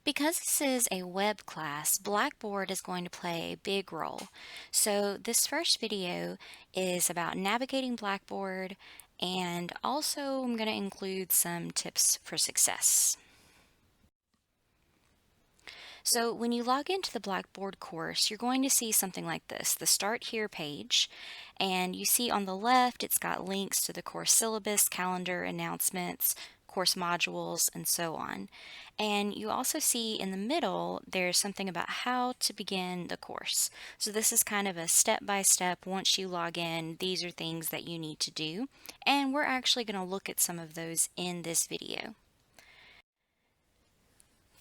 Because this is a web class, Blackboard is going to play a big role. So this first video is about navigating Blackboard, and also I'm going to include some tips for success. So when you log into the Blackboard course, you're going to see something like this, the Start Here page, and you see on the left it's got links to the course syllabus, calendar, announcements, course modules, and so on. And you also see in the middle there's something about how to begin the course. So this is kind of a step-by-step. Once you log in, these are things that you need to do, and we're actually going to look at some of those in this video.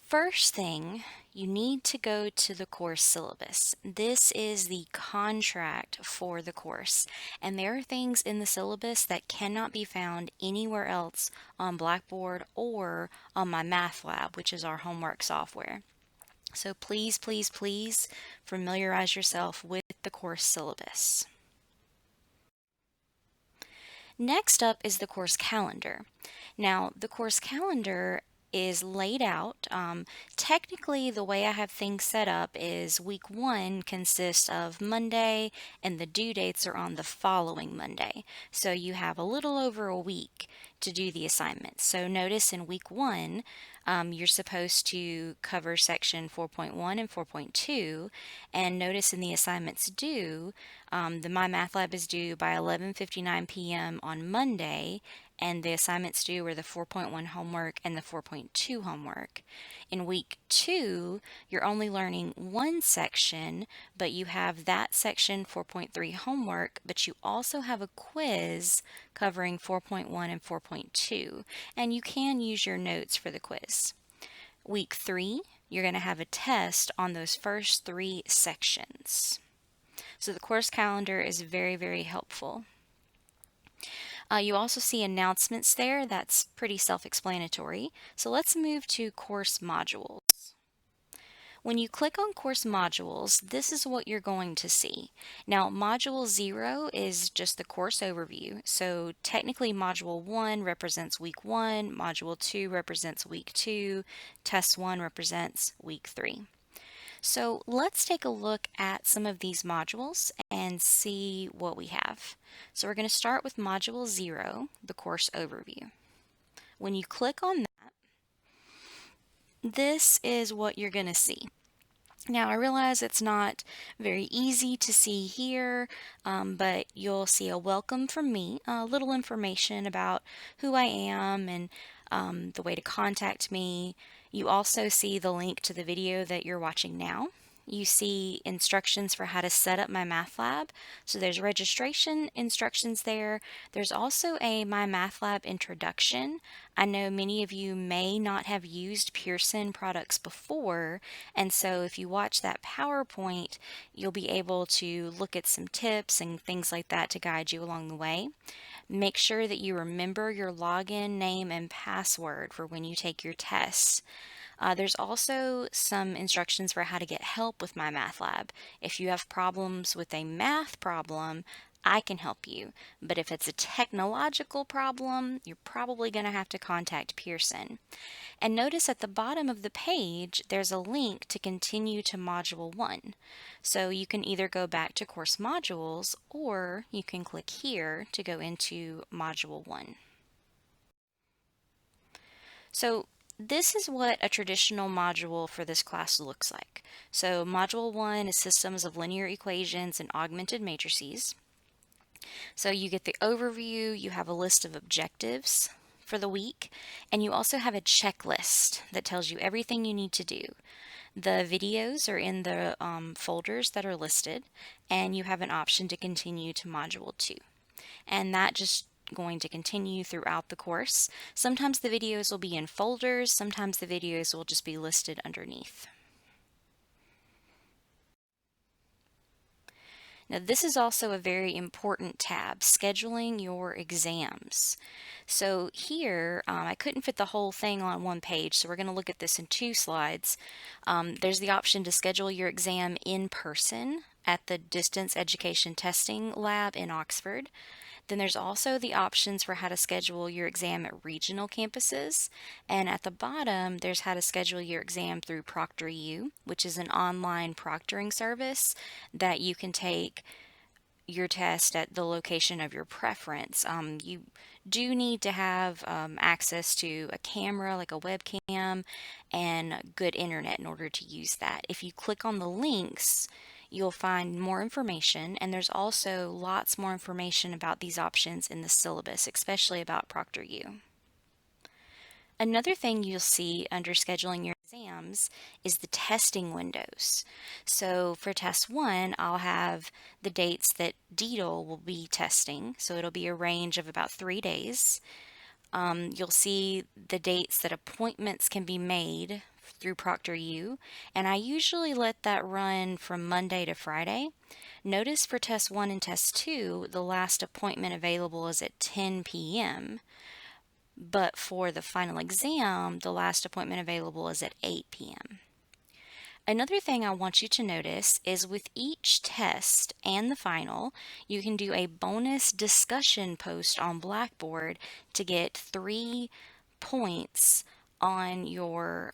First thing, you need to go to the course syllabus. This is the contract for the course, and there are things in the syllabus that cannot be found anywhere else on Blackboard or on MyMathLab, which is our homework software. So please, please, please familiarize yourself with the course syllabus. Next up is the course calendar. Now, the course calendar is laid out. Technically, the way I have things set up is week 1 consists of Monday, and the due dates are on the following Monday. So you have a little over a week to do the assignments. So notice in week 1, you're supposed to cover section 4.1 and 4.2, and notice in the assignments due, the MyMathLab is due by 11:59 p.m. on Monday, and the assignments due are the 4.1 homework and the 4.2 homework. In week 2, you're only learning one section, but you have that section 4.3 homework, but you also have a quiz covering 4.1 and 4.2, and you can use your notes for the quiz. Week 3, you're going to have a test on those first 3 sections. So the course calendar is very, very helpful. You also see announcements there. That's pretty self-explanatory. So let's move to course modules. When you click on course modules, this is what you're going to see. Now, module 0 is just the course overview. So technically module 1 represents week 1, module 2 represents week 2, test 1 represents week 3. So let's take a look at some of these modules and see what we have. So we're going to start with module 0, the course overview. When you click on that, this is what you're going to see. Now, I realize it's not very easy to see here, but you'll see a welcome from me, a little information about who I am and the way to contact me. You also see the link to the video that you're watching now. You see instructions for how to set up MyMathLab. So there's registration instructions there. There's also a MyMathLab introduction. I know many of you may not have used Pearson products before, and so if you watch that PowerPoint, you'll be able to look at some tips and things like that to guide you along the way. Make sure that you remember your login name and password for when you take your tests. There's also some instructions for how to get help with MyMathLab. If you have problems with a math problem, I can help you. But if it's a technological problem, you're probably going to have to contact Pearson. And notice at the bottom of the page, there's a link to continue to Module 1. So you can either go back to course modules, or you can click here to go into Module 1. So this is what a traditional module for this class looks like. So Module 1 is systems of linear equations and augmented matrices. So you get the overview, you have a list of objectives for the week, and you also have a checklist that tells you everything you need to do. The videos are in the folders that are listed, and you have an option to continue to Module 2. And that just going to continue throughout the course. Sometimes the videos will be in folders, sometimes the videos will just be listed underneath. Now this is also a very important tab, scheduling your exams. So here, I couldn't fit the whole thing on one page, so we're going to look at this in 2 slides. There's the option to schedule your exam in person at the Distance Education Testing Lab in Oxford. Then there's also the options for how to schedule your exam at regional campuses. And at the bottom, there's how to schedule your exam through ProctorU, which is an online proctoring service that you can take your test at the location of your preference. You do need to have access to a camera, like a webcam, and good internet in order to use that. If you click on the links, you'll find more information, and there's also lots more information about these options in the syllabus, especially about ProctorU. Another thing you'll see under scheduling your exams is the testing windows. So for test one, I'll have the dates that DETL will be testing. So it'll be a range of about 3 days. You'll see the dates that appointments can be made through ProctorU, and I usually let that run from Monday to Friday. Notice for test one and test two, the last appointment available is at 10 p.m. But for the final exam, the last appointment available is at 8 p.m. Another thing I want you to notice is with each test and the final, you can do a bonus discussion post on Blackboard to get 3 points on your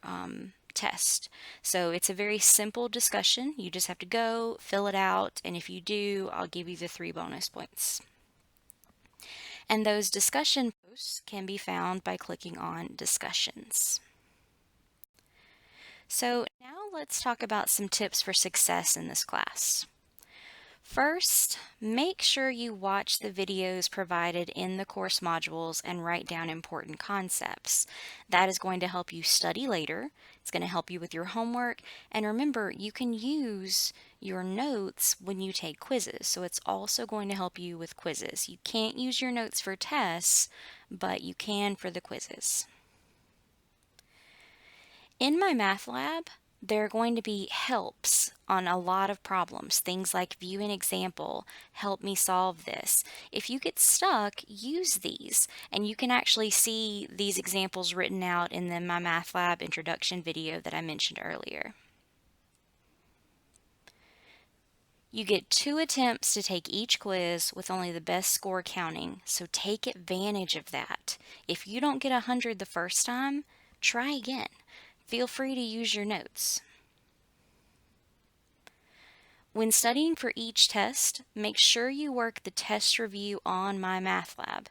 test. So it's a very simple discussion. You just have to go, fill it out, and if you do, I'll give you the 3 bonus points. And those discussion posts can be found by clicking on Discussions. So now let's talk about some tips for success in this class. First, make sure you watch the videos provided in the course modules and write down important concepts. That is going to help you study later. It's going to help you with your homework. And remember, you can use your notes when you take quizzes. So it's also going to help you with quizzes. You can't use your notes for tests, but you can for the quizzes. In MyMathLab, there are going to be helps on a lot of problems. Things like view an example, help me solve this. If you get stuck, use these, and you can actually see these examples written out in the MyMathLab introduction video that I mentioned earlier. You get 2 attempts to take each quiz with only the best score counting, so take advantage of that. If you don't get 100 the first time, try again. Feel free to use your notes. When studying for each test, make sure you work the test review on MyMathLab.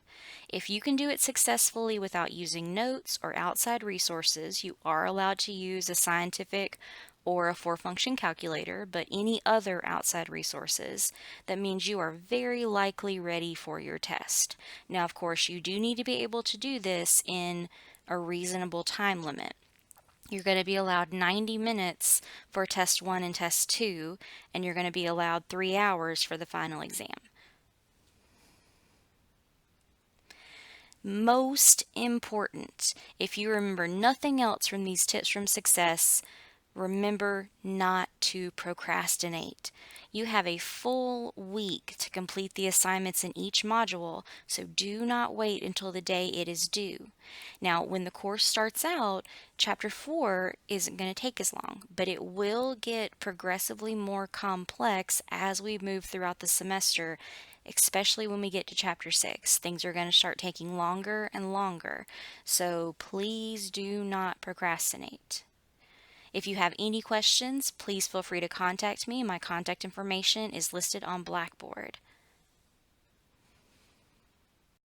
If you can do it successfully without using notes or outside resources, you are allowed to use a scientific or a 4-function calculator, but any other outside resources, that means you are very likely ready for your test. Now, of course, you do need to be able to do this in a reasonable time limit. You're going to be allowed 90 minutes for test 1 and test 2, and you're going to be allowed 3 hours for the final exam. Most important, if you remember nothing else from these tips from success, remember not to procrastinate. You have a full week to complete the assignments in each module, so do not wait until the day it is due. Now, when the course starts out, Chapter 4 isn't going to take as long, but it will get progressively more complex as we move throughout the semester, especially when we get to Chapter 6. Things are going to start taking longer and longer, so please do not procrastinate. If you have any questions, please feel free to contact me. My contact information is listed on Blackboard.